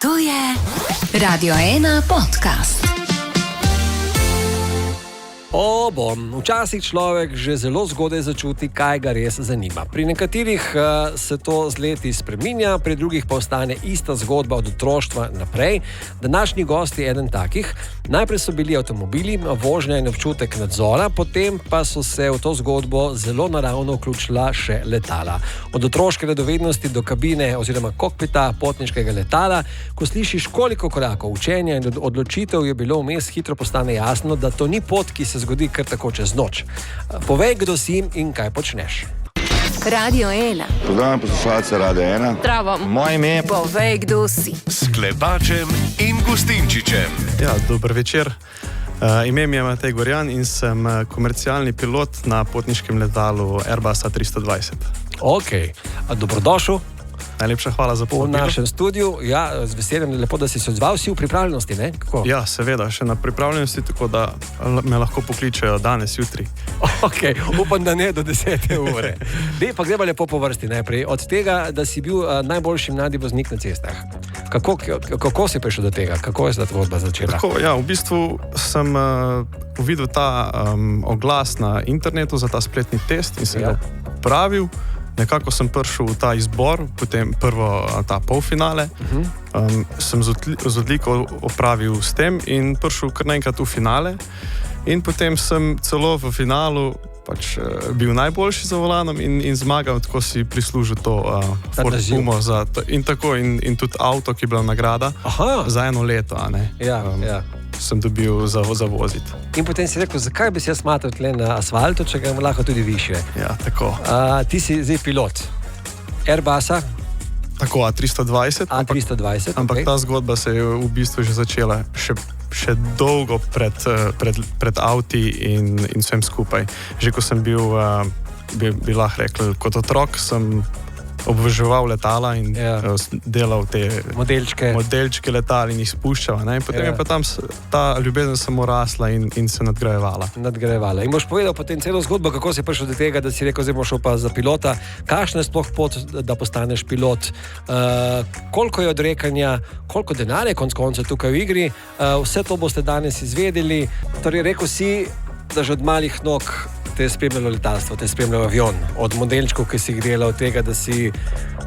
To je Radio 1 podcast. Včasih človek že zelo zgodaj začuti, kaj ga res zanima. Pri nekaterih se to z leti spreminja, pri drugih pa ostane ista zgodba od otroštva naprej. Današnji gost je eden takih. Najprej so bili avtomobili, vožnja in občutek nadzora, potem pa so se v to zgodbo zelo naravno vključila še letala. Od otroške radovednosti do kabine oziroma kokpita potniškega letala, ko slišiš koliko korakov učenja in odločitev, je bilo vmes hitro postane jasno, da to ni pot, ki se zgodi kar tako čez noč. Povej, kdo si in kaj počneš. Radio 1. Pozdravljam poslušalce Radio 1. Zdravo. Moje ime je... Povej, kdo si. S Klepačem in Gustinčičem. Ja, dober večer. Ime mi je Matej Gorjan in sem komercialni pilot na potniškem letalu Airbusa 320. Ok, dobrodošel. Najlepša hvala za povabilo. V našem studiu, ja, z veseljem, lepo, da si se odzval, si v pripravljenosti, ne? Kako? Ja, seveda, še na pripravljenosti, tako da me lahko pokličejo danes, jutri. Ok, upam, da ne do 10. ure. Pa gremo lepo po vrsti najprej. Od tega, da si bil najboljši mladi voznik na cestah. Kako si prišel do tega? Kako je se ta zgodba začela? Tako, ja, v bistvu sem videl ta oglas na internetu za ta spletni test in sem ga pravil. Nekako sem prišel v ta izbor, potem prvo ta polfinale, sem z odliko opravil s tem in prišel kar naenkrat v finale. In potem sem celo v finalu bil najboljši za volanom in zmagal, tako si prislužil to Ford Pumo in tudi avto, ki je bila nagrada. Za 1 leto. Ja. Sem dobil za voziti. In potem si rekel, zakaj bi se jaz smatral tle na asfaltu, če ga lahko tudi više? Ja, tako. Ti si zdaj pilot Airbusa? Tako, A320. A320, ampak ta zgodba se je v bistvu že začela še dolgo pred avti in vsem skupaj. Že ko sem bil, bi lahko rekel, kot otrok sem obvrževal letala in delal te modelčke letal in jih spuščal. Potem je pa tam ta ljubezen samo rasla in se nadgrajevala. In boš povedal potem celo zgodbo, kako si prišel do tega, da si rekel, zdaj boš šel pa za pilota. Kakšna je sploh pot, da postaneš pilot? Koliko je odrekanja, koliko denarja konec koncev tukaj v igri? Vse to boste danes izvedeli. Torej, rekel si, da že od malih nog te je spremljalo letalstvo, te je spremljalo avion. Od modelčkov, ki si jih delal, od tega, da si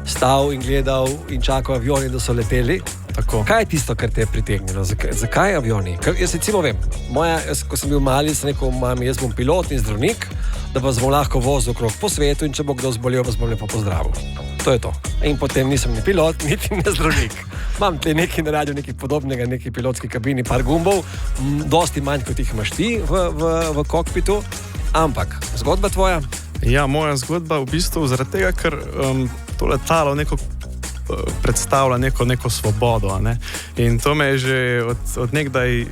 stal in gledal in čakal avioni, da so leteli. Tako. Kaj je tisto, kar te je pritegnilo? Zakaj avioni? Jaz recimo vem, ko sem bil mali, sem rekel, mami, jaz bom pilot in zdravnik, da vas bom lahko vozil okrog po svetu in če bo kdo zbolel, vas bom lepo pozdravil. To je to. In potem nisem ni pilot, niti ne zdravnik. Imam tle nekaj na radiju, nekaj podobnega, nekaj pilotski kabini, par gumbov, dosti manj, kot jih imaš ti v kokpitu. Ampak, zgodba tvoja? Ja, moja zgodba v bistvu zaradi tega, ker to letalo predstavlja neko svobodo. In to me je že od nekdaj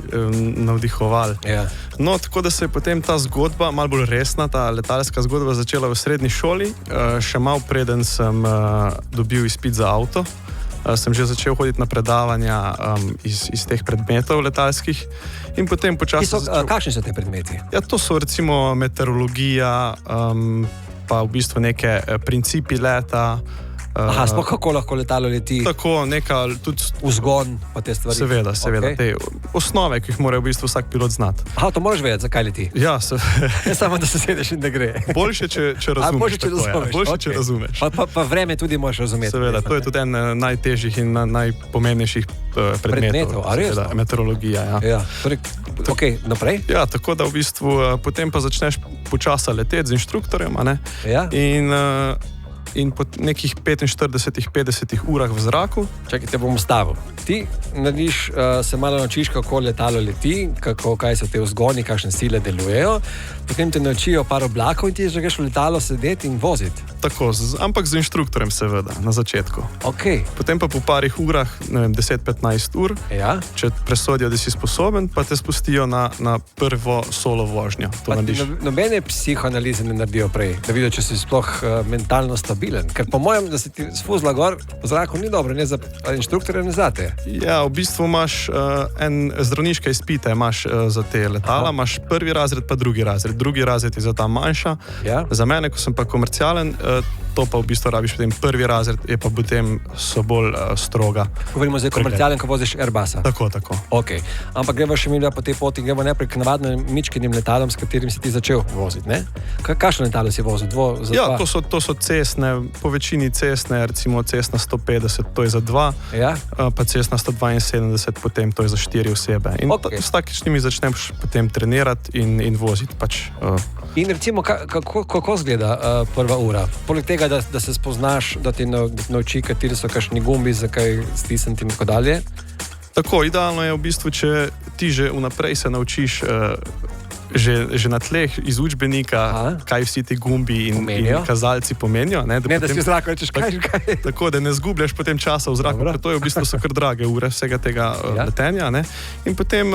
navdihovalo. Ja. No, tako da se je potem ta zgodba, malo bolj resna, ta letalska zgodba začela v srednji šoli. Še malo preden sem dobil izpit za avto. Sem že začel hoditi na predavanja iz teh predmetov letalskih in potem počasi Kakšni so te predmeti? Ja, to so recimo meteorologija, pa v bistvu neke principi leta. Sploh kako lahko letalo leti? Tako, tudi vzgon, pa te stvari. Seveda, Okay. te osnove, ki jih mora v bistvu vsak pilot znati. To moraš vedeti, zakaj leti? Ja, Ne samo, da se sedeš in da gre. Boljše, če razumeš. Boljše, če razumeš. Pa vreme tudi moraš razumeti. Seveda, to je tudi en najtežjih in najpomembnejših predmetov. Seveda, meteorologija. Ja. Torej, naprej? Ja, tako da v bistvu potem pa začneš počasi leteti z inštruktorjem, Ja. In po nekih 45-50 urah v zraku. Čakaj, te bom stavil. Ti se malo naučiš, kako letalo leti, kaj so te vzgoni, kakšne sile delujejo. Potem te naučijo par oblakov in ti že greš v letalo sedeti in voziti. Tako, ampak z inštruktorjem seveda, na začetku. Okay. Potem pa po parih urah, 10-15 ur, če presodijo, da si sposoben, pa te spustijo na prvo solo vožnjo. Nobene psihoanalize ne naredijo prej, da vidijo, če si sploh mentalno stabilen. Ker po mojem, da se ti sfuzla gor v zraku ni dobro, ne za inštruktorja, ne za te. Ja, v bistvu imaš zdravniške izpite za te letala, imaš prvi razred pa drugi razred. Drugi razred je za ta manjša. Ja. Za mene, ko sem pa komercialen, to pa v bistvu rabiš potem prvi razred, je pa potem so bolj stroga. Govorimo zdaj komercialen, ko voziš Airbusa. Tako. Okay. Ampak gremo še mi po tej poti, gremo najprej k navadnim mičkenim letalom, s katerim si ti začel voziti, ne? Kakšno letalo si vozil? Ja, to so cestne, po večini cestne, recimo cestna 150, to je za 2, ja? Pa cestna 172, potem to je za 4 osebe. In s takšnimi začneš potem trenirati in voziti pač. In recimo, kako izgleda prva ura? Poleg tega, da se spoznaš, da ti nauči, kateri so kakšni gumbi, zakaj stisniti in tako dalje. Tako, idealno je v bistvu, če ti že vnaprej se naučiš že na tleh iz učbenika, kaj vsi ti gumbi in kazalci pomenijo. Ne, da si v zraku rečeš, kaj. Tako, da ne zgubljaš potem časa v zraku, ker to je v bistvu so kar drage ure vsega tega letenja. Ne. In potem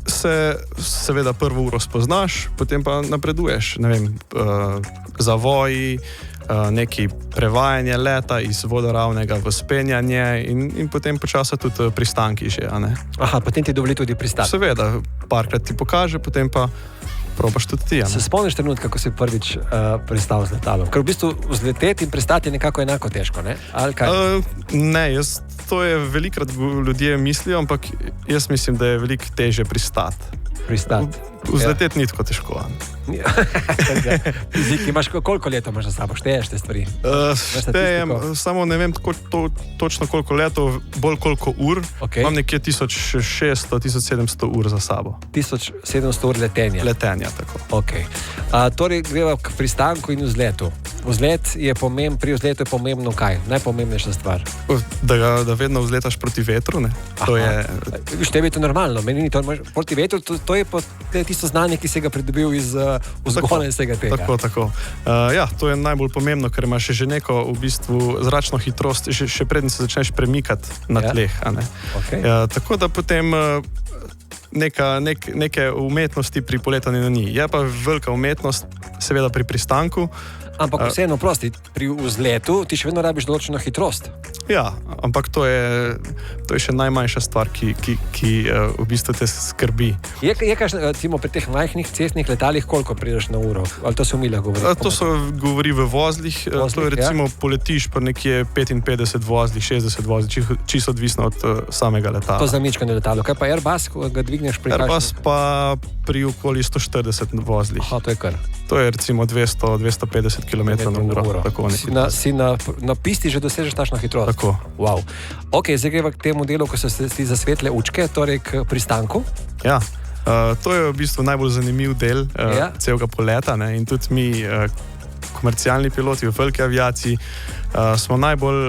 se seveda prvo uro spoznaš, potem pa napreduješ, ne vem, zavoji, neki prevajanje leta iz vodoravnega v spenjanje in potem počasi tudi pristanki že. Aha, potem ti dovoli tudi pristati. Seveda, parkrat ti pokaže, potem pa probaš tudi ti. Se spomniš trenutka, ko si prvič pristal z letalom? Ker v bistvu vzleteti in pristati je nekako enako težko, ne? Ali kaj? Ne, to je velikrat ljudje mislijo, ampak jaz mislim, da je veliko težje pristati. Vzleteti ni tako težko. Imaš koliko let imaš za sabo? Šteješ te stvari? Štejem, samo ne vem točno koliko letov, bolj koliko ur. Okay. Imam nekje 1600-1700 ur za sabo. 1700 ur letenja? Letenja, tako. Okay. Torej greva k pristanku in vzletu. Pri vzletu je pomembno kaj? Najpomembnejša stvar? Da vedno vzletaš proti vetru, ne? To je... Tebi je to normalno, meni ni to proti vetru, to je tisto znanje, ki si ga pridobil iz vzgona in vsega tega. Tako. Ja, to je najbolj pomembno, ker imaš že neko v bistvu zračno hitrost, še preden se začneš premikati na tleh. Okay. Tako da potem neke umetnosti pri poletanju ni. Je pa velika umetnost, seveda pri pristanku. Ampak vseeno, prosti, pri vzletu ti še vedno rabiš določeno hitrost. Ja, ampak to je še najmanjša stvar, ki v bistvu te skrbi. Je recimo pri teh majhnih cestnih letalih, koliko prideš na uro? Ali to se v miljah govori? To se govori v vozlih. To je recimo poletiš pa nekje 55 vozlih, 60 vozlih, čisto odvisno od samega letala. To za mičkanje letalo. Kaj pa Airbus, ko ga dvigneš pri kakšnem? Airbus pa pri okoli 140 vozlih. Aha, to je kar. To je recimo 200-250 km na uro. Si na pisti že dosežeš takšno hitrost? Tako. Wow. Ok, zdaj greva k temu delu, ko so ti za svetle učke, torej k pristanku. Ja, to je v bistvu najbolj zanimiv del celega poleta, ne? In tudi mi, komercialni piloti v veliki aviaciji, smo najbolj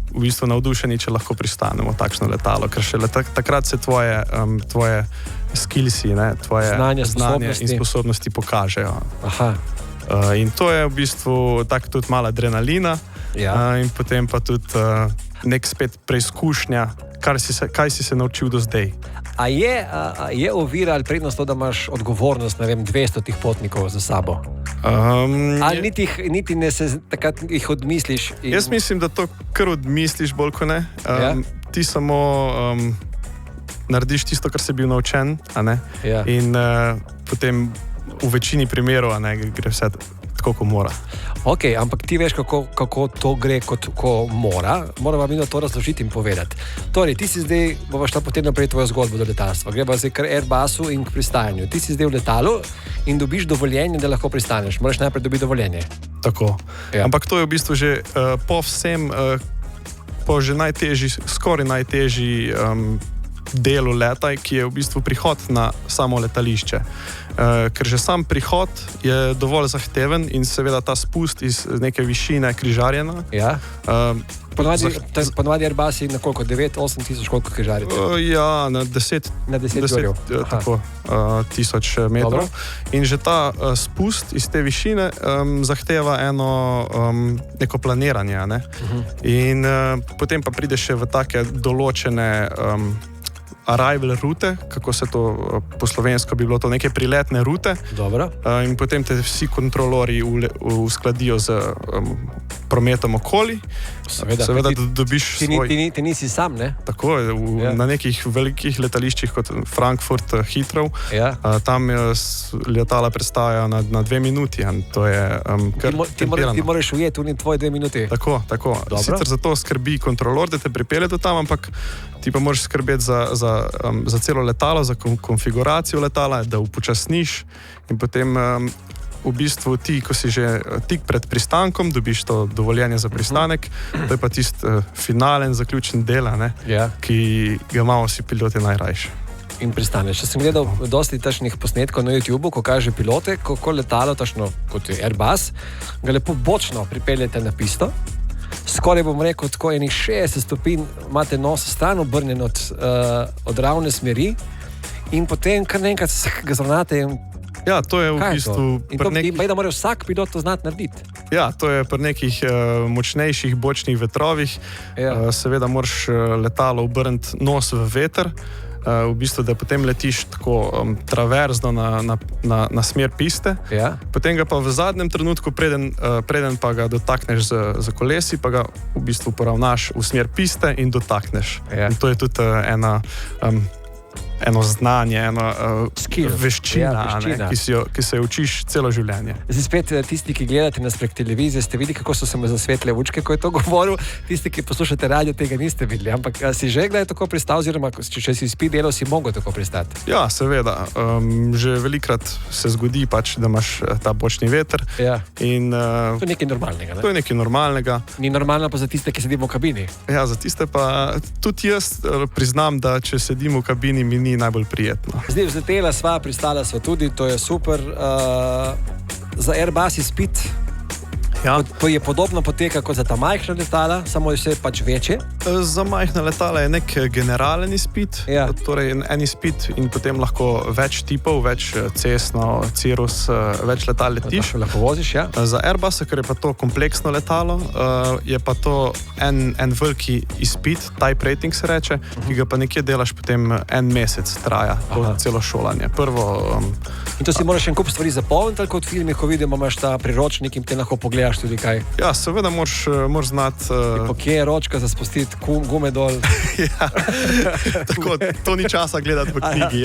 v bistvu navdušeni, če lahko pristanemo takšno letalo, ker šele takrat se tvoje skillsi, tvoje znanje in sposobnosti pokažejo. Aha. In to je v bistvu tako tudi malo adrenalina, in potem pa tudi nek spet preizkušnja, kaj si se naučil do zdaj. A je ovira ali prednost to, da imaš odgovornost, ne vem, 200 tih potnikov za sabo? Ali niti ne se takrat jih odmisliš? Jaz mislim, da to kar odmisliš bolj kot ne. Ti samo narediš tisto, kar si bil naučen, a ne? In potem v večini primerov gre vse tako, kot mora. Ok, ampak ti veš, kako to gre, ko mora. Moramo mi to razložiti in povedati. Torej, ti si zdaj, bova šla potem naprej tvojo zgodbo do letalstva. Greva zdaj k Airbusu in k pristajanju. Ti si zdaj v letalu in dobiš dovoljenje, da lahko pristaneš. Moraš najprej dobiti dovoljenje. Tako. Ja. Ampak to je v bistvu že po vsem, po že skoraj najtežji delu leta, ki je v bistvu prihod na samo letališče. Ker že sam prihod je dovolj zahteven in seveda ta spust iz neke višine križarjena. Ja. Ponovadi Airbusi na koliko? 9-8 tisoč, koliko križarite? Ja, na 10 tisoč metrov. Dobro. In že ta spust iz te višine zahteva neko planiranje. Ne? In potem pa prideš še v take določene arrival rute, kako se to po slovensko bi bilo to, neke priletne rute. Dobro. In potem te vsi kontrolori uskladijo z prometom okoli. Seveda dobiš svoj... Ti nisi sam, ne? Tako je, na nekih velikih letališčih kot Frankfurt, Heathrow, tam letala predstavljajo na 2 minuti. To je kar tempirano. Ti moraš ujeti v tvoje 2 minuti. Tako. Sicer za to skrbi kontrolor, da te pripelje do tam, ampak ti pa moraš skrbeti za celo letalo, za konfiguracijo letala, da upočasniš in potem v bistvu ti, ko si že tik pred pristankom, dobiš to dovoljenje za pristanek, to je pa tisti finalen, zaključen del, ki ga imamo vsi piloti najrajši. In pristaneš. Če sem gledal dosti tašnih posnetkov na YouTubeu, ko kaže pilote, ko letalo, tašno kot je Airbus, ga lepo bočno pripeljete na pisto, skoraj bom rekel, tako enih 60 stopinj imate nos stran obrnjen od ravne smeri in potem kar nekaj ga zravnate in ja, to je v bistvu... In da mora vsak pilot to znati narediti. Ja, to je pri nekih močnejših bočnih vetrovih. Seveda moraš letalo obrniti nos v veter, v bistvu, da potem letiš tako traverzno na smer piste. Potem ga pa v zadnjem trenutku, preden pa ga dotakneš z kolesi, pa ga v bistvu poravnaš v smer piste in dotakneš. In to je tudi eno znanje, veščina, ki se jo učiš celo življenje. Zdaj spet tisti, ki gledate nas prek televizije, ste videli, kako so se mu zasvetle vučke, ko je to govoril. Tisti, ki poslušate radio, tega niste videli. Ampak si že kdaj tako pristal, oziroma če si spil delo, si mogel tako pristati? Ja, seveda. Že velikrat se zgodi, da imaš ta bočni veter. In, to je nekaj normalnega. Ne? To je nekaj normalnega. Ni normalno pa za tiste, ki sedimo v kabini. Ja, za tiste pa tudi jaz priznam, da če sedim v kabini, mi ni najbolj prijetno. Zdaj vzletela sva, pristala sva tudi, to je super. Za Airbus izpit je podobno poteka kot za ta majhna letala, samo je vse pač večje. Za majhna letala je nek generalen izpit, torej en izpit in potem lahko več tipov, več Cessna, Cirrus, več letal letiš. Lahko voziš, ja. Za Airbusa, ker je pa to kompleksno letalo, je pa to en veliki izpit, type rating se reče, ki ga pa nekje delaš potem en mesec traja, celo šolanje. In to si moraš en kup stvari zapolniti, ali kot v filmih, ko vidimo, imaš ta priročnik in te lahko pogledaš tudi kaj. Ja, seveda moraš znati... Kje je ročka za spustiti gume dol? Tako, to ni časa gledati v knjigi.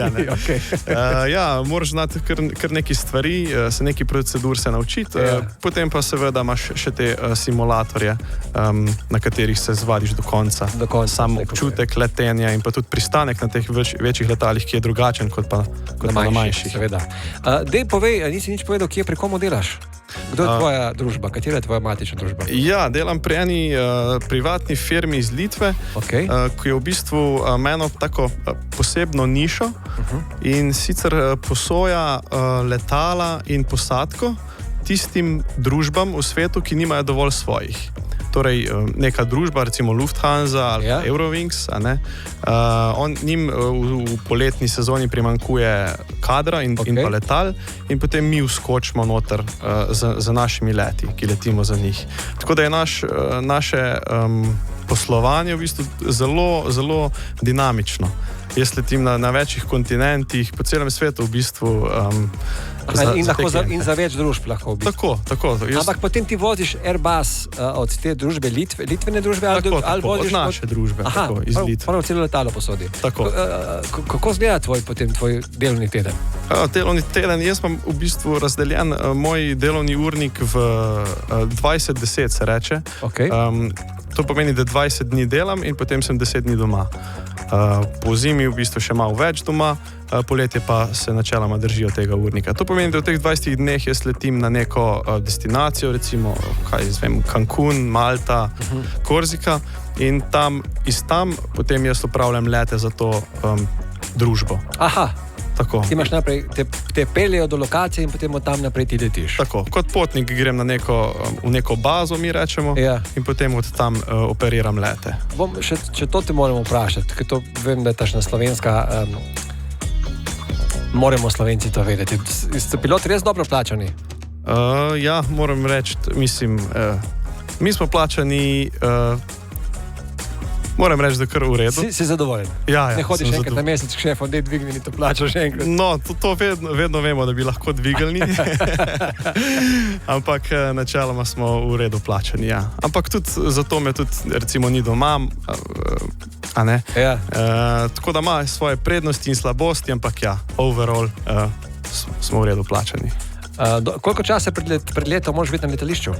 Moraš znati kar neki stvari, se neki procedur se naučiti, potem pa seveda imaš še te simulatorje, na katerih se zvadiš do konca. Sam občutek letenja in pa tudi pristanek na teh večjih letalih, ki je drugačen kot pa na manjših. Seveda. Dej, povej, nisi nič povedal, kje pri komu delaš? Kdo je tvoja družba? Katera je tvoja matična družba? Ja, delam pri eni privatni firmi iz Litve, ki je v bistvu eno tako posebno nišo in sicer posoja letala in posadko tistim družbam v svetu, ki nimajo dovolj svojih. Torej, neka družba, recimo Lufthansa ali Eurowings, njim v poletni sezoni primanjkuje kadra in pa letal in potem mi vskočimo noter z našimi leti, ki letimo za njih. Tako da je naše poslovanje v bistvu zelo, zelo dinamično. Jaz letim na večjih kontinentih, po celem svetu v bistvu. In za več družb lahko v bistvu. Tako. Ampak potem ti voziš Airbus od te družbe, Litvene družbe, ali voziš od naše družbe, iz Litve. Prvo celo letalo posodi. Kako izgleda tvoj delovni teden? Delovni teden, jaz imam v bistvu razdeljen moj delovni urnik v 20-10 se reče. To pomeni, da 20 dni delam in potem sem 10 dni doma. Po zimi v bistvu še malo več doma, poletje pa se načeloma držijo tega urnika. To pomeni, da v teh 20 dneh jaz letim na neko destinacijo, recimo Cancun, Malta, Korzika in iz tam potem jaz upravljam lete za to družbo. Aha. Tako. Ti imaš naprej, te peljejo do lokacije in potem od tam naprej ti letiš. Tako, kot potnik grem v neko bazo, mi rečemo, in potem od tam operiram lete. Če to te moramo vprašati, ker to vem, da je tašna slovenska, moramo Slovenci to vedeti. Ste piloti res dobro plačani? Ja, moram reči, mislim, mi smo plačani Moram reči, da je kar v redu. Si zadovoljen? Ja, ne hodiš sem enkrat na mesec k šefom, da je dvignili to plačo že enkrat. No, to vedno vemo, da bi lahko dvigali. Ampak načeloma smo v redu plačani. Ja. Ampak tudi zato me tudi recimo ni doma. A ne? Ja. Tako da ima svoje prednosti in slabosti, ampak ja, overall smo v redu plačani. Koliko časa pred letom moraš biti na letališču?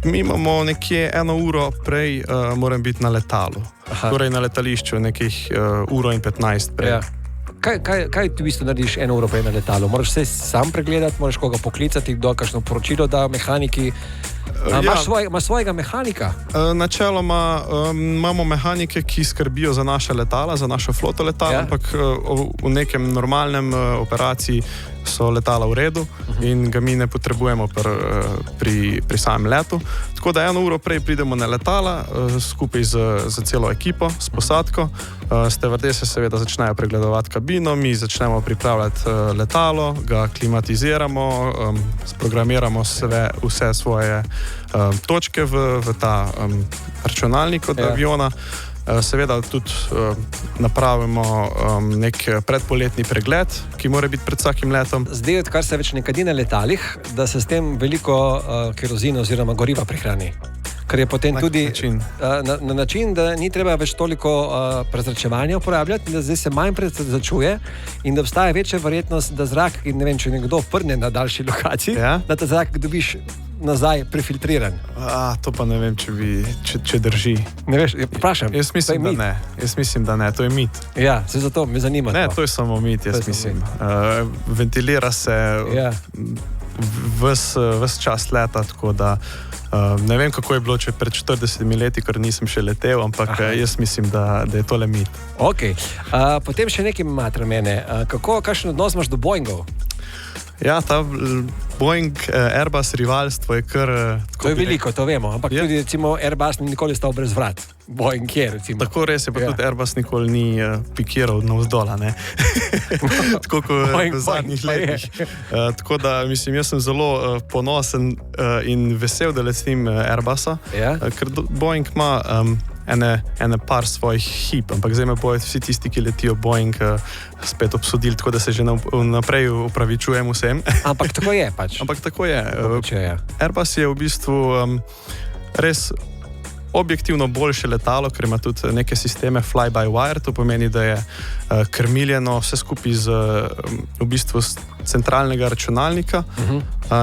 Mi imamo nekje 1 uro prej, moram biti na letalu. Aha. Torej na letališču nekih 1:15 prej. Ja. Kaj ti v bistvu narediš 1 uro prej na letalu? Moraš se sam pregledati, moraš koga poklicati, kdo kakšno poročilo da mehaniki. Imaš svojega mehanika? Načeloma imamo mehanike, ki skrbijo za naše letala, za našo floto letal, ampak v nekem normalnem operaciji so letala v redu in ga mi ne potrebujemo pri samem letu. Tako da 1 uro prej pridemo na letala skupaj z celo ekipo, s posadko. Stevardese seveda začnejo pregledovati kabino, mi začnemo pripravljati letalo, ga klimatiziramo, sprogramiramo vse svoje točke v ta računalnik od aviona. Seveda tudi napravimo nek predpoletni pregled, ki mora biti pred vsakim letom. Zdaj, odkar se več ne kadi na letalih, da se s tem veliko kerozina oziroma goriva prihrani. Ker je potem tudi na način, da ni treba več toliko prezračevanja uporabljati, da zdaj se manj prezračuje in da obstaja večja verjetnost, da zrak, ne vem, če nekdo prne na daljši lokaciji, da ta zrak dobiš nazaj prefiltriran. To pa ne vem, če drži. Ne veš, vprašam. Jaz mislim, da ne. To je mit. Ja, se zato me zanima. Ne, to je samo mit, jaz mislim. Ventilira se ves čas leta, tako da ne vem, kako je bilo, če pred 40 leti, ker nisem še letel, ampak jaz mislim, da je tole mit. Ok. Potem še nekaj matra mene. Kakšen odnos imaš do Boeingov? Ja, ta Boeing Airbus rivalstvo je kar... To je veliko, to vemo, ampak tudi recimo Airbus ni nikoli stal brez vrat. Boeing je recimo. Tako res je, pa tudi Airbus nikoli ni pikiral navzdola, ne? Tako kot v zadnjih letih. Tako da, mislim, jaz sem zelo ponosen in vesel, da letim Airbusa, ker Boeing ima ene par svojih hip, ampak zdaj me bojo vsi tisti, ki letijo Boeing, spet obsodili, tako da se že naprej upravičujem vsem. Ampak tako je pač. Ampak tako je. Airbus je v bistvu res objektivno boljše letalo, ker ima tudi neke sisteme fly-by-wire, to pomeni, da je krmiljeno vse skupaj v bistvu z centralnega računalnika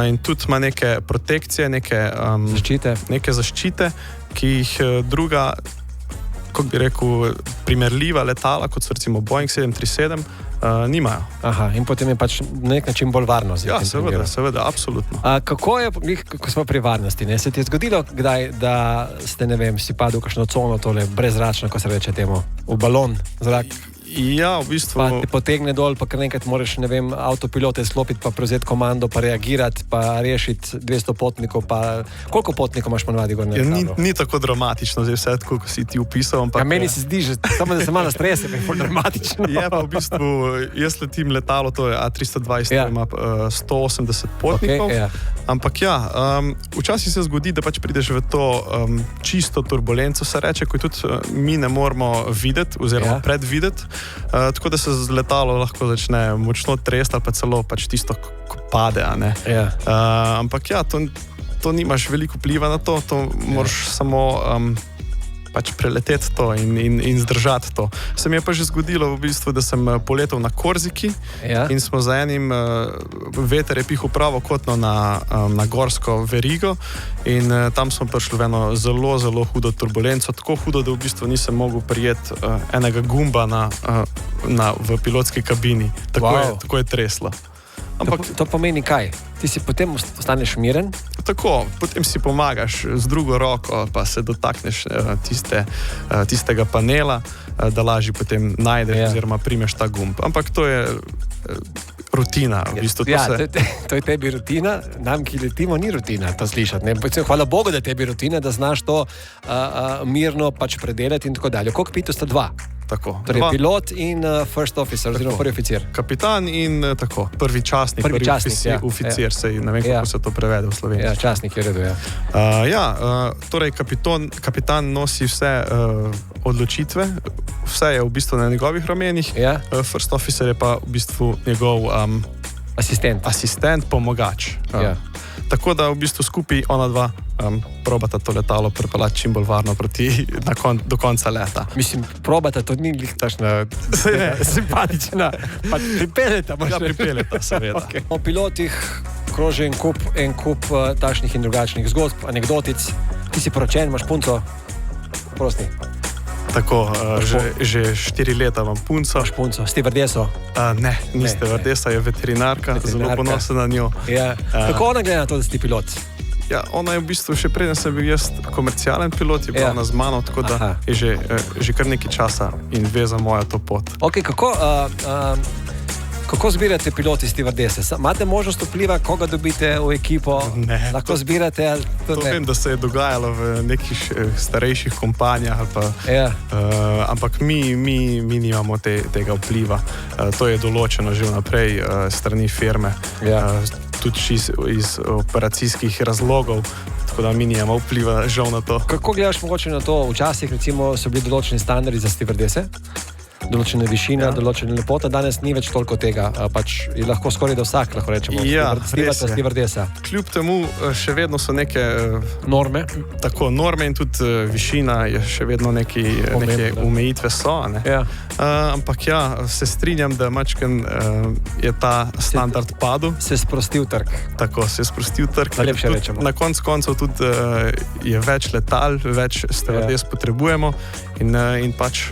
in tudi ima neke protekcije, neke zaščite, ki jih druga, kako bi rekel, primerljiva letala, kot so recimo Boeing 737, nimajo. Aha, in potem je pač na nek način bolj varno. Ja, seveda, absolutno. Kako je, ko smo pri varnosti, se ti je zgodilo kdaj, da ste, ne vem, si padel v kakšno cono, tole brezračno, ko se reče temu, v balon, zrak? Ja, v bistvu... Pa te potegne dol, pa kar nekaj moraš, ne vem, avtopilote sklopiti, pa prevzeti komando, pa reagirati, pa rešiti 200 potnikov, pa... Koliko potnikov imaš ponavadi gor na letalu? Ni tako dramatično, zdaj vse tako, ko si ti opisal, ampak... Ja, meni se zdi, že samo da se malo strese, pa je bolj dramatično. Je pa v bistvu, jaz letim letalo, to je A320, ima 180 potnikov, ampak ja, včasih se zgodi, da pač prideš v to čisto turbulenco, se reče, ko tudi mi ne moramo videti, oziroma predvideti. Tako da se z letalo lahko začne močno tresti ali pa celo pač tisto, ko pade. Ampak ja, to nimaš veliko vpliva na to, moraš samo pač preleteti to in zdržati to. Se mi je pa že zgodilo v bistvu, da sem poletel na Korziki in smo za enim veter je pihal pravokotno na gorsko verigo in tam smo prišli v eno zelo, zelo hudo turbulenco, tako hudo, da v bistvu nisem mogel prijeti enega gumba v pilotski kabini. Tako je treslo. Ampak to pomeni kaj? Ti si potem ostaneš miren? Tako, potem si pomagaš z drugo roko, pa se dotakneš tistega panela, da lažje potem najdeš oziroma primeš ta gumb. Ampak to je rutina. V bistvu, to je tebi rutina, nam, ki letimo, ni rutina to slišati. Hvala Bogu, da je tebi rutina, da znaš to mirno pač predelati in tako dalje. Koliko pitov sta 2? tako. Torej, pilot in first officer, oziroma prvi oficir. Kapitan in tako, prvi častnik, oficir, sej ne vem, kako se to prevede v slovenščini. Ja, častnik je v redu, torej kapitan nosi vse odločitve, vse je v bistvu na njegovih ramenih, first officer je pa v bistvu njegov asistent, pomagač. Tako da v bistvu skupaj ona dva probata to letalo pripeljati čim bolj varno do konca leta. Mislim, probata, to ni glih tašna simpatična, pa pripeljeta. Ja, pripeljeta, seveda. Okay. O pilotih kroži en kup tašnih in drugačnih zgodb, anekdotic. Ti si poročen, imaš punco, prosti. Tako, že 4 leta imam punco. Imaš punco, stevardeso? Ne, ni stevardesa, je veterinarka, zelo ponosen na njo. Ja. Kako ona gleda na to, da si ti pilot? Ja, ona je v bistvu še preden sem bil jaz komercialen pilot, je bila ona z mano, tako da je že kar nekaj časa in ve za mojo to pot. Ok, kako zbirate piloti stevardese? Imate možnost vpliva, koga dobite v ekipo? Ne. Lahko zbirate? Ali to vem, da se je dogajalo v nekih starejših kompanijah, ampak mi nimamo tega vpliva. To je določeno že vnaprej strani firme. Tudi iz operacijskih razlogov, tako da mi nimamo vpliva žal na to. Kako gledaš mogoče na to? Včasih recimo so bili določeni standardi za stevardese, določene višine, določene lepote, danes ni več toliko tega, pač je lahko skoraj da vsak, lahko rečemo, stevardesa. Kljub temu še vedno so neke norme. Tako, norme in tudi višina je še vedno neke omejitve so, ne? Ampak se strinjam, da mačken je ta standard padel. Se sprostil trg. Tako, se sprostil trg. Najlepše rečemo. Na koncu tudi je več letal, več stevardes potrebujemo in pač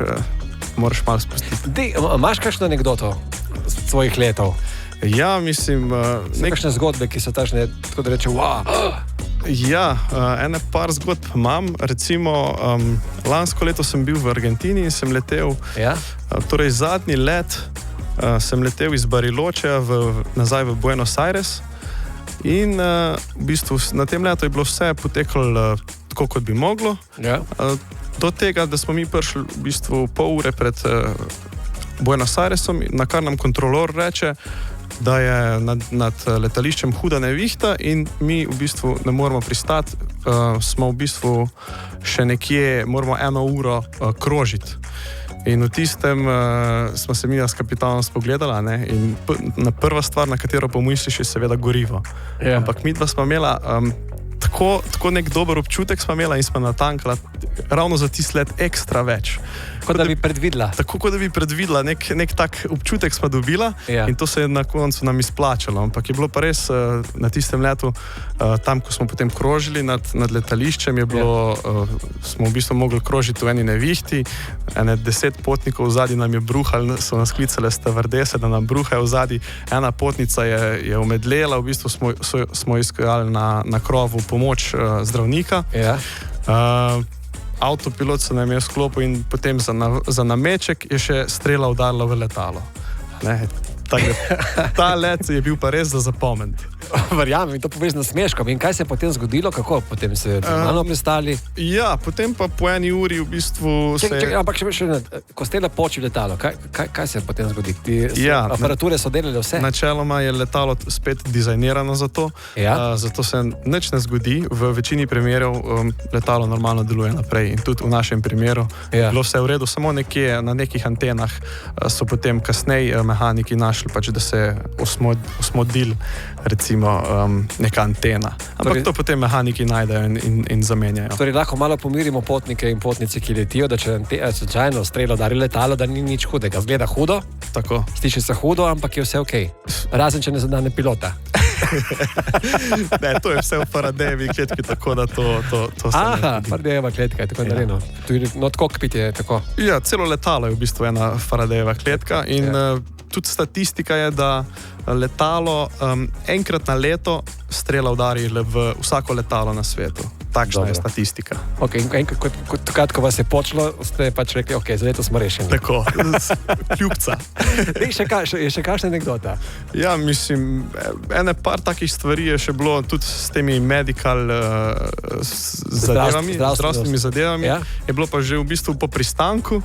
moraš malo spustiti. Imaš kakšno anekdoto svojih letov? Ja, mislim... Kakšne zgodbe, ki so tašne, tako da reče, wow! Ja, ene par zgodb imam. Recimo, lansko leto sem bil v Argentini in sem letel, torej zadnji let sem letel iz Bariločeja nazaj v Buenos Aires in v bistvu na tem letu je bilo vse potekalo tako, kot bi moglo. Do tega, da smo mi prišli v bistvu pol ure pred Buenos Airesom, na kar nam kontrolor reče, da je nad letališčem huda nevihta in mi v bistvu ne moramo pristati, smo v bistvu še nekje, moramo 1 uro krožiti. In v tistem smo se mi s kapitanom spogledala, ne? In prva stvar, na katero pomisliš, je seveda gorivo. Ampak mi dva smo imela tako nek dober občutek smo imela in smo natankala ravno za tisti let ekstra več. Kot da bi predvidela. Tako, kot da bi predvidela, nek tak občutek smo dobila in to se je na koncu nam izplačalo. Ampak je bilo pa res na tistem letu, tam, ko smo potem krožili nad letališčem, je bilo, smo v bistvu mogli krožiti v eni nevihti, 10 potnikov vzadi nam je bruhali, so nas klicale stevardese, da nam bruhajo vzadi. Ena potnica je omedlela, v bistvu smo iskali na krovu pomoč zdravnika. Avtopilot se nam je sklopil in potem za nameček je še strela udarila v letalo. Ta let je bil pa res za zapomniti. Verjamem, in to poveš na smeškom. In kaj se je potem zgodilo? Kako potem se normalno pristali? Ja, potem pa po 1 uri v bistvu Ampak še ko ste počeli letalo, kaj se potem zgodi? Aparature so delali vse? Načeloma je letalo spet dizajnirano za to, zato se nič ne zgodi. V večini primerov letalo normalno deluje naprej in tudi v našem primeru bilo vse v redu, samo nekje na nekih antenah so potem kasneje mehaniki našli, pač, da se osmodil recimo neka antena. Ampak to potem mehaniki najdejo in zamenjajo. Torej lahko malo pomirimo potnike in potnice, ki letijo, da če slučajno strelo udari letalo, da ni nič hudega. Zgleda hudo, tako. Sliši se hudo, ampak je vse okej. Razen, če ne zadane pilota. Ne, to je vse v Faradayjevi kletki, tako da to se ne vidi. Faradayjeva kletka je tako narejeno. Not kokpit je tako. Ja, celo letalo je v bistvu ena Faradayjeva kletka in tudi statistika je, da letalo enkrat na leto strela udari v vsako letalo na svetu. Takšna je statistika. Ok, enkrat, ko vas je počelo, ste pač rekli, ok, za leto smo rešeni. Tako, kljubca. Je še kakšna anekdota? Ja, mislim, ene par takih stvari je še bilo tudi s temi medical zadevami, zdravstvenimi zadevami. Je bilo pa že v bistvu po pristanku,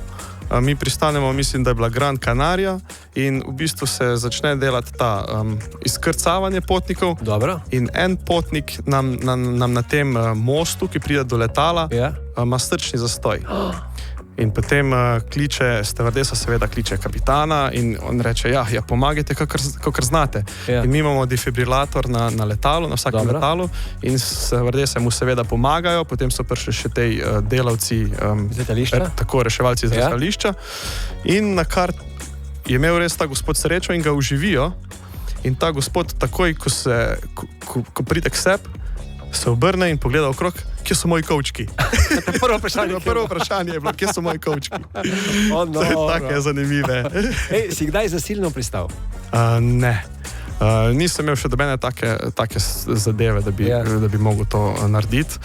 mi pristanemo, mislim, da je bila Gran Canaria in v bistvu se začne delati ta izkrcavanje potnikov. Dobro. In en potnik nam na tem mostu, ki pride do letala, ima srčni zastoj. In potem kliče, stevardesa seveda kliče kapitana in on reče, ja pomagajte, kakor znate. In mi imamo defibrilator na letalu, na vsakem letalu in stevardese mu seveda pomagajo, potem so prišli še tej delavci, tako reševalci iz letališča. In na kar je imel res ta gospod srečo in ga uživijo in ta gospod takoj, ko pride k sebi, se obrne in pogleda okrog, kje so moji kovčki. Prvo vprašanje je bilo, kje so moji kovčki. To je take zanimive. Si kdaj zasilno pristal? Ne. Nisem imel še dobene take zadeve, da bi mogel to narediti.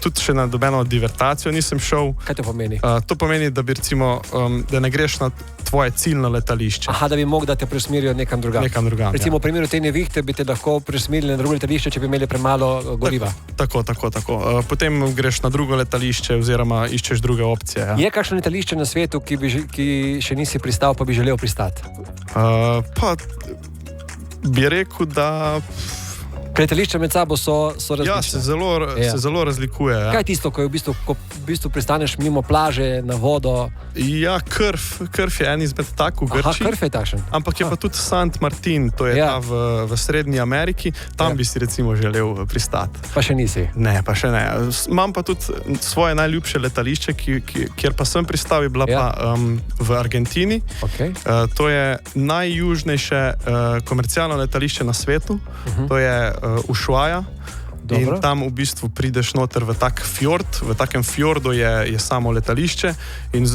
Tudi še na dobeno divertacijo nisem šel. Kaj to pomeni? To pomeni, da bi recimo, da ne greš na tvoje ciljno letališče. Aha, da bi mogel, da te presmerijo nekam drugam. Recimo, v primeru te nevihte bi te lahko presmerili na drugo letališče, če bi imeli premalo goriva. Tako. Potem greš na drugo letališče oziroma iščeš druge opcije. Ja. Je kakšno letališče na svetu, ki še nisi pristal, pa bi želel pristati? Bi rekel, da... Letališča med sabo so različne. Ja, se zelo razlikuje. Ja. Kaj je tisto, ko v bistvu pristaneš mimo plaže, na vodo? Ja, Krf je en izmed tak v Grčiji. Aha, Krf je takšen. Ampak je pa tudi St. Martin, to je ta v Srednji Ameriki. Tam bi si recimo želel pristati. Pa še nisi? Ne, pa še ne. Imam pa tudi svoje najljubše letališče, kjer pa sem pristal, je bila pa v Argentini. Okay. To je najjužnejše komercialno letališče na svetu. To je Ushuaia. In tam v bistvu prideš noter v tak fjord, v takem fjordu je samo letališče in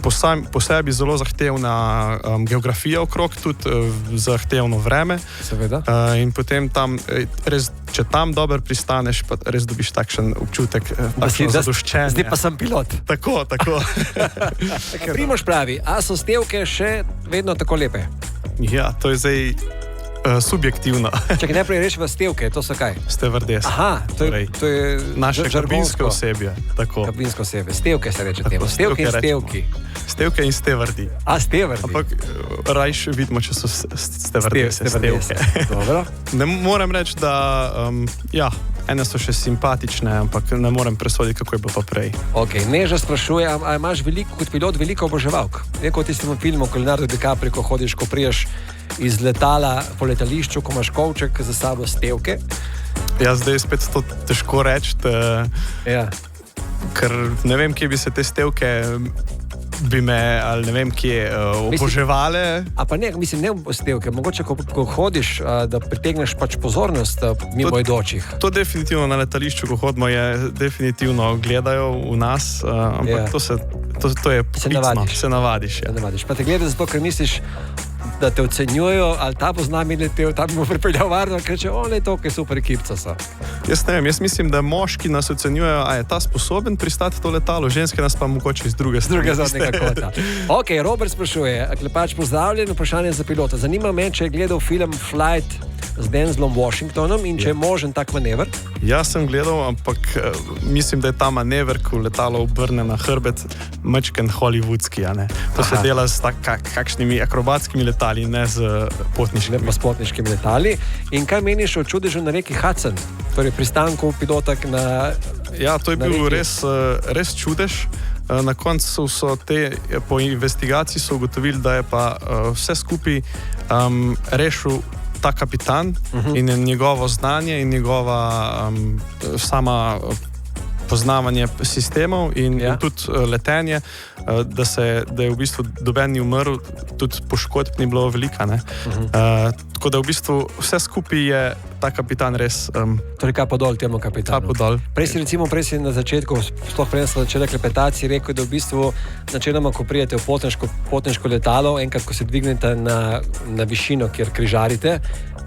po sebi zelo zahtevna geografija okrog, tudi zahtevno vreme. Seveda. In potem tam, res, če tam dobro pristaneš, pa res dobiš takšen občutek, takšno zadoščenje. Zdaj pa sem pilot. Tako. Primož pravi, a so stevke še vedno tako lepe? Ja, to je zdaj... subjektivno. Čakaj, najprej rešiva stevke, to so kaj? Stevardese. Aha, to je naše kabinsko osebje. Tako. Kabinsko osebje. Stevke se reče temu. Stevke in stevki. Stevke in stevardi. Stevardi. Ampak rajš vidimo, če so stevardese. Dobro. Ne moram reči, da ene so še simpatične, ampak ne morem presoditi, kako je bilo pa prej. Ok, Neža sprašuje, a imaš kot pilot veliko oboževalk? Je kot v tistem filmu, ko Leonardo DiCaprio, ko hodiš, ko priješ iz letala po letališču, ko imaš kovček za sabo stevke? Ja, zdaj spet to težko reči, ker ne vem, kje bi se te stevke bi me, ali ne vem, kje oboževale. A pa ne, mislim, ne stevke, mogoče, ko hodiš, da pritegneš pač pozornost mimo idočih. To definitivno na letališču, ko hodimo, je definitivno gledajo v nas, ampak to je poklicno, se navadiš. Pa te gledajo zato, ker misliš, da te ocenjujejo, ali ta bo z nami letel, ta bi mu pripeljal varno, ker če to, ki super ekipca so. Jaz ne vem, jaz mislim, da moški nas ocenjujejo, a je ta sposoben pristati to letalo, ženske nas pa mogoče iz druge strani. Zadnjega kota. Ok, Robert sprašuje, Klepač, pozdravljen, vprašanje za pilota. Zanima me, če je gledal film Flight z Denzelom Washingtonom in če je možen tak manever? Jaz sem gledal, ampak mislim, da je ta manever, ko letalo obrne na hrbet, mačken hollywoodski, a ne? To se dela s kakšnimi akrobatskimi letali, ne z potniškimi. Ne pa s potniškimi letali. In kaj meniš o čudežu na reki Hudson? Torej pristanku pilotak na... Ja, to je bil res čudež. Na koncu so po investigaciji so ugotovili, da je pa vse skupaj rešil ta kapitan in njegovo znanje in njegova sama poznavanje sistemov in tudi letenje, da je v bistvu noben ni umrl, tudi poškodb ni bilo velika. Tako da v bistvu vse skupaj je ta kapitan res... Torej kapo dol temu kapitanu. Kapo dol. Prej si na začetku, sploh prej sem začela klepetati, rekel, da v bistvu načeloma, ko prijete v potniško letalo, enkrat, ko se dvignete na višino, kjer križarite,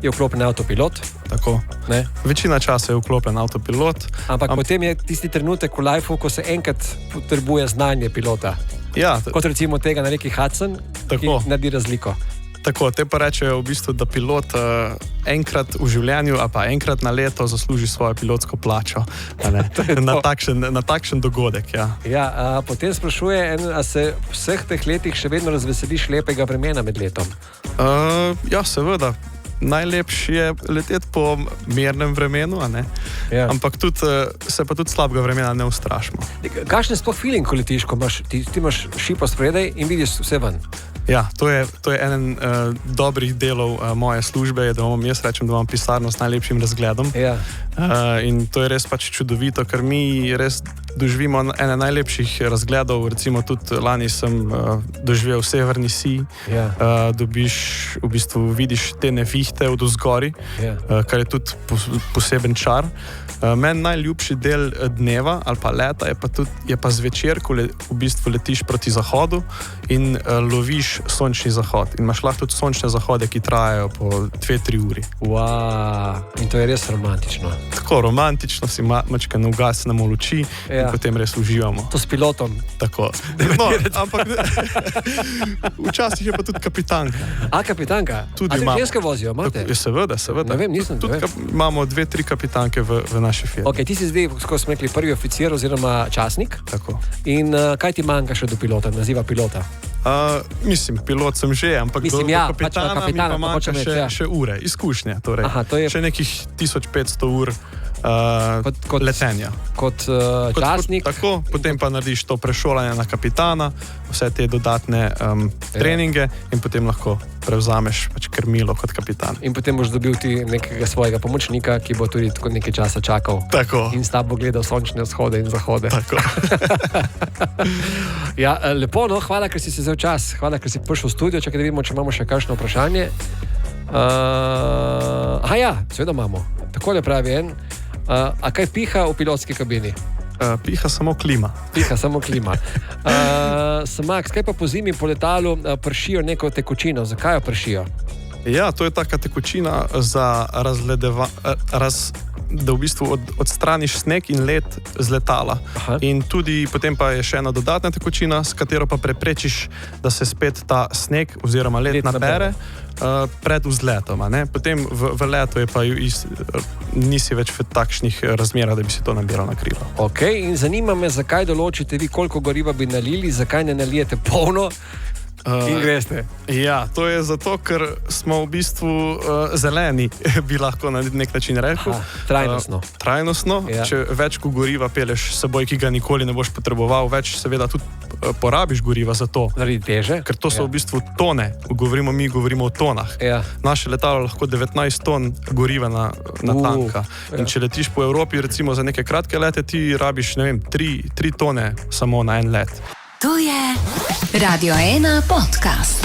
je vklopen avtopilot. Tako. Ne? Večina časa je vklopen avtopilot. Ampak potem je tisti trenutek v lifeu, ko se enkrat potrebuje znanje pilota. Ja. Kot recimo tega na reki Hudson, ki naredi razliko. Tako, te pa rečejo v bistvu, da pilot enkrat v življenju, a pa enkrat na leto zasluži svojo pilotsko plačo. Na takšen dogodek. Ja. Potem sprašuje, a se v vseh teh letih še vedno razveseliš lepega vremena med letom? Ja, seveda. Najlepše je leteti po mirnem vremenu, Ja. Ampak se pa tudi slabega vremena ne ustrašimo. Kakšen je sploh feeling, ko letiš, ko ti imaš šipo spredaj in vidiš vse ven? Ja, to je eden dobrih delov moje službe, da rečem, da imam pisarno s najlepšim razgledom. Ja. In to je res pač čudovito, ker mi res doživimo ene najlepših razgledov. Recimo tudi lani sem doživel Severni sij. Ja. Vidiš te nevihte od vzgori, kar je tudi poseben čar. Meni najljubši del dneva ali pa leta je pa zvečer, ko v bistvu letiš proti zahodu in loviš sončni zahod. In imaš lahko tudi sončne zahode, ki trajajo po 2-3 uri. Wow. In to je res romantično. Tako romantično si mačkano ugasnemo luči in potem res uživamo. To s pilotom. Tako. No, ampak včasih je pa tudi kapitanka. Kapitanka? Tudi imamo. Ženske vozijo, imate? Seveda. Ne vem, nisem. Tudi imamo 2-3 kapitanke v naši firmi. Ok, ti si zdaj, ko smo rekli, prvi oficir oziroma častnik. Tako. In kaj ti manjka še do pilota, naziva pilota? Pilot sem že, ampak do kapitana mi pa manjka še ure, izkušnje. Torej. Aha, to je... Še nekih 1500 ur letenja. Kot častnik? Tako, potem pa narediš to prešolanje na kapitana, vse te dodatne treninge in potem lahko prevzameš pač krmilo kot kapitan. In potem boš dobil ti nekega svojega pomočnika, ki bo tudi tako nekaj časa čakal. Tako. In s tabo gledal sončne vzhode in zahode. Tako. Ja, lepo, no, hvala, ker si se vzel čas. Hvala, ker si prišel v studio. Čakaj, da vidimo, če imamo še kakšno vprašanje. Seveda imamo. Takole pravi en. A kaj piha v pilotski kabini? Piha samo klima. Piha samo klima. Max, kaj pa po zimi po letalu pršijo neko tekočino? Zakaj jo pršijo? Ja, to je taka tekočina za da v bistvu odstraniš sneg in led z letala. Aha. In tudi potem pa je še ena dodatna tekočina, s katero pa preprečiš, da se spet ta sneg oziroma led nabere pred vzletom. Potem v letu je pa nisi več v takšnih razmerah, da bi si to nabiral na krilo. Ok, in zanima me, zakaj določite vi, koliko goriva bi nalili, zakaj ne nalijete polno? In greste. Ja, to je zato, ker smo v bistvu zeleni, bi lahko na nek način rekel. Trajnostno. Trajnostno. Ja. Če več goriva peleš s seboj, ki ga nikoli ne boš potreboval, več seveda tudi porabiš goriva za to. Zaradi teže? Ker to so v bistvu tone. Mi govorimo o tonah. Ja. Naše letalo lahko 19 ton goriva na tanka. In če letiš po Evropi, recimo za neke kratke lete, ti rabiš, 3 tone samo na en let. To je Radio 1 podcast.